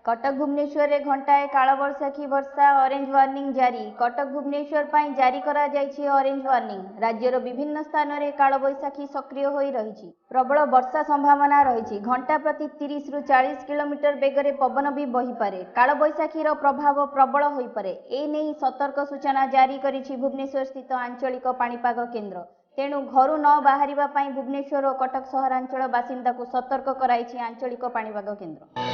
कटक भुवनेश्वर रे घंटाए कालबैशाखी वर्षा orange warning जारी। कटक भुवनेश्वर पर जारी करा जायछि ऑरेंज वार्निंग। राज्यर विभिन्न स्थान रे कालबैशाखी सक्रिय होई रहिछि। प्रबल वर्षा संभावना रहिछि। घंटा प्रति 30 रु 40 किलोमीटर बेगरे पवन भी बही पारे। कालबैशाखी रो प्रभाव प्रबल होई पारे। ए नै सतर्क सूचना जारी करिछि भुवनेश्वर स्थित आंचलिक पाणीपाग केन्द्र। तेणु घरू न बाहरिबा पई भुवनेश्वर और कटक सहरांचल बासिंदा को सतर्क कराइछि आंचलिक पाणीपाग केन्द्र।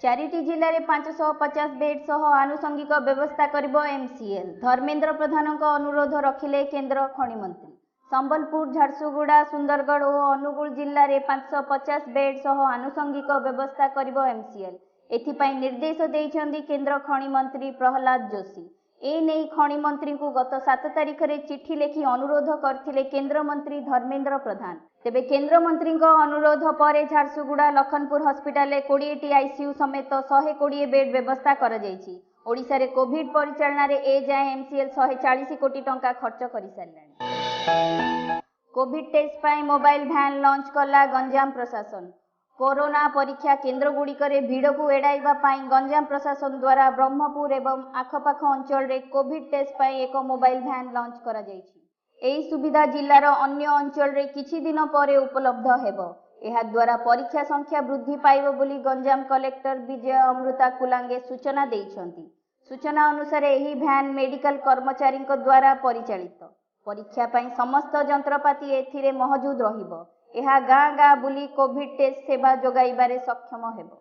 चारिटी जिले में 550 बेड सह आनुषंगिक व्यवस्था करिबो एमसीएल। धर्मेंद्र प्रधान अनुरोध रखिले केन्द्र खनि मंत्री। संबलपुर, झारसुगुड़ा, सुंदरगढ़ और अनुगुल जिले में 550 बेड सह आनुषंगिक व्यवस्था करिबो एमसीएल। एथिपाई निर्देश देइछन्ती केन्द्र खनि मंत्री प्रहलाद जोशी। ए नै खनि मंत्री को गत 7 तारिख रे चिट्ठी लिखि अनुरोध करथिले केन्द्र मंत्री धर्मेंद्र प्रधान। तेबे केन्द्र मंत्री अनुरोध पर झारसुगुड़ा लखनपुर हॉस्पिटल 20टी आईसीयू समेत 120 बेड व्यवस्था करा जायछि। ओडिशा रे कोविड परिचालना रे ए जाय एमसीएल 140 कोटी टंका खर्च करि सारलानि। कोविड टेस्ट पाई मोबाइल भ्यान लॉन्च कला गंजाम प्रशासन। कोरोना परीक्षा केन्द्र गुड़िकरे भीड़ को एड़ाइबा पाई गंजाम प्रशासन द्वारा ब्रह्मपुर एवं आखपाख अंचल रे कोविड टेस्ट पाई एक मोबाइल भ्यान लॉन्च करा जायछि। एही सुविधा जिलार अन्य अंचल रे किछि दिन परे उपलब्ध हेबो। एहा द्वारा परीक्षा संख्या वृद्धि पाइबो बोली गंजाम कलेक्टर विजय अमृता कुलांगे सूचना देइछन्ती। सूचना अनुसार एही भ्यान मेडिकल कर्मचारी द्वारा परिचालित। परीक्षा पाई समस्त जंत्रपाति एथिरे मौजूद रहिबो। यह गाँ गाँ बुली कोविड टेस्ट सेवा जोगाइबारे सक्षम हेबो।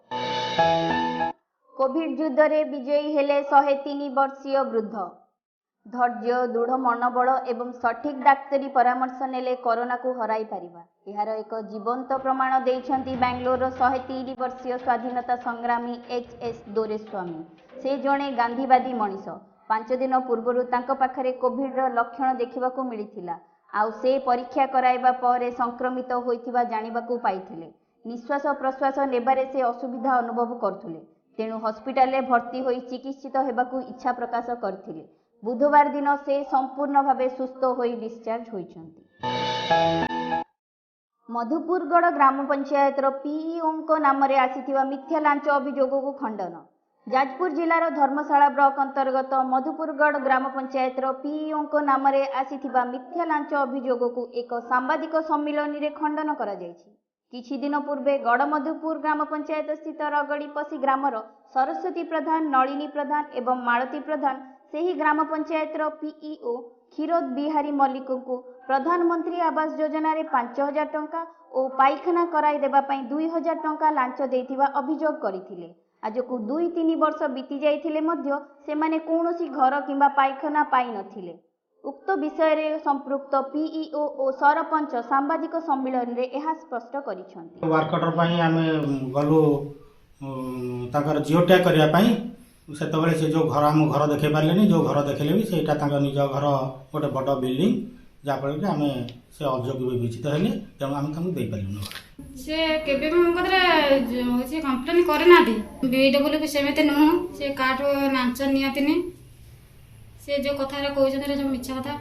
कोविड युद्ध रे विजयी हेले 103 वर्षीय वृद्ध। धैर्य, दृढ़ मनोबल एवं सठिक डाक्तरी परामर्श नेले कोरोना को हराई पारिबा। यार एक जीवंत प्रमाण देइछन्ती बेंगलोर 103 वर्षीय स्वाधीनता संग्रामी एचएस दोरेस्वामी। से जणे गांधीवादी मनीष। 5 दिन पूर्व तांको पाखरे कोविड लक्षण देखिबाकू मिलिथिला। आउ से परीक्षा कराइबा पर संक्रमित होइथिबा जानिबाकू पाइथिले। निश्वास प्रश्वास नेबारे से असुविधा अनुभव करथुले। तेणु हॉस्पिटल में भर्ती होई चिकित्सित हेबाकू इच्छा प्रकाश करथिले। बुधवार दिन से संपूर्ण भावे सुस्थ होई डिस्चार्ज होइछन्ती। मधुपुरगढ़ ग्राम पंचायत पीईओ नाम रे आसीथिबा मिथ्या लांच अभियोग को खंडन। जाजपुर जिलार धर्मशाला ब्लॉक अंतर्गत मधुपुरगढ़ ग्राम पंचायत पीईओ नाम रे आसीथिबा मिथ्या लांच अभियोग को एक सांबादिक सम्मिलन रे खंडन करा जायछि। किछि दिन पूर्वे गड़मधुपुर ग्राम पंचायत स्थित रगड़ीपसी ग्रामर सरस्वती प्रधान, नलिनी प्रधान एवं मालती प्रधान सेही ग्राम पंचायत पीईओ क्षीरोद बिहारी मल्लिक को प्रधानमंत्री आवास योजना रे 5000 टंका और पायखाना कराई देबा पई 2000 टंका लांच देथिबा अभियोग करथिले। आज को 2-3 वर्ष बीती जाइथिले मध्य से माने कौनसी घर किंबा पायखाना पाई नथिले। उक्त विषय रे संपृक्त पीईओ और सरपंच सांबादिक सम्मेलन रे एहा स्पष्ट करिसंती। वर्कटर पई आमे गलु ताकर जियो टैग करिया पई सेतबेले से जो घर हम घर देखे पारलेनी। जो घर देखले भी सेटा ताकर निज घर गोटे बड़ बिल्डिंग जाफल कि आमे से अभियोग भी विचित हेले। तेणु आमे तांको देई पारलुनी। से केबे मकदरे होछि कंप्लेन करे ना दी बीडब्ल्यू के सेमेते नु से काट नांच नियातिनी। से जो कथा रे कहउछन रे जो मिछा कथा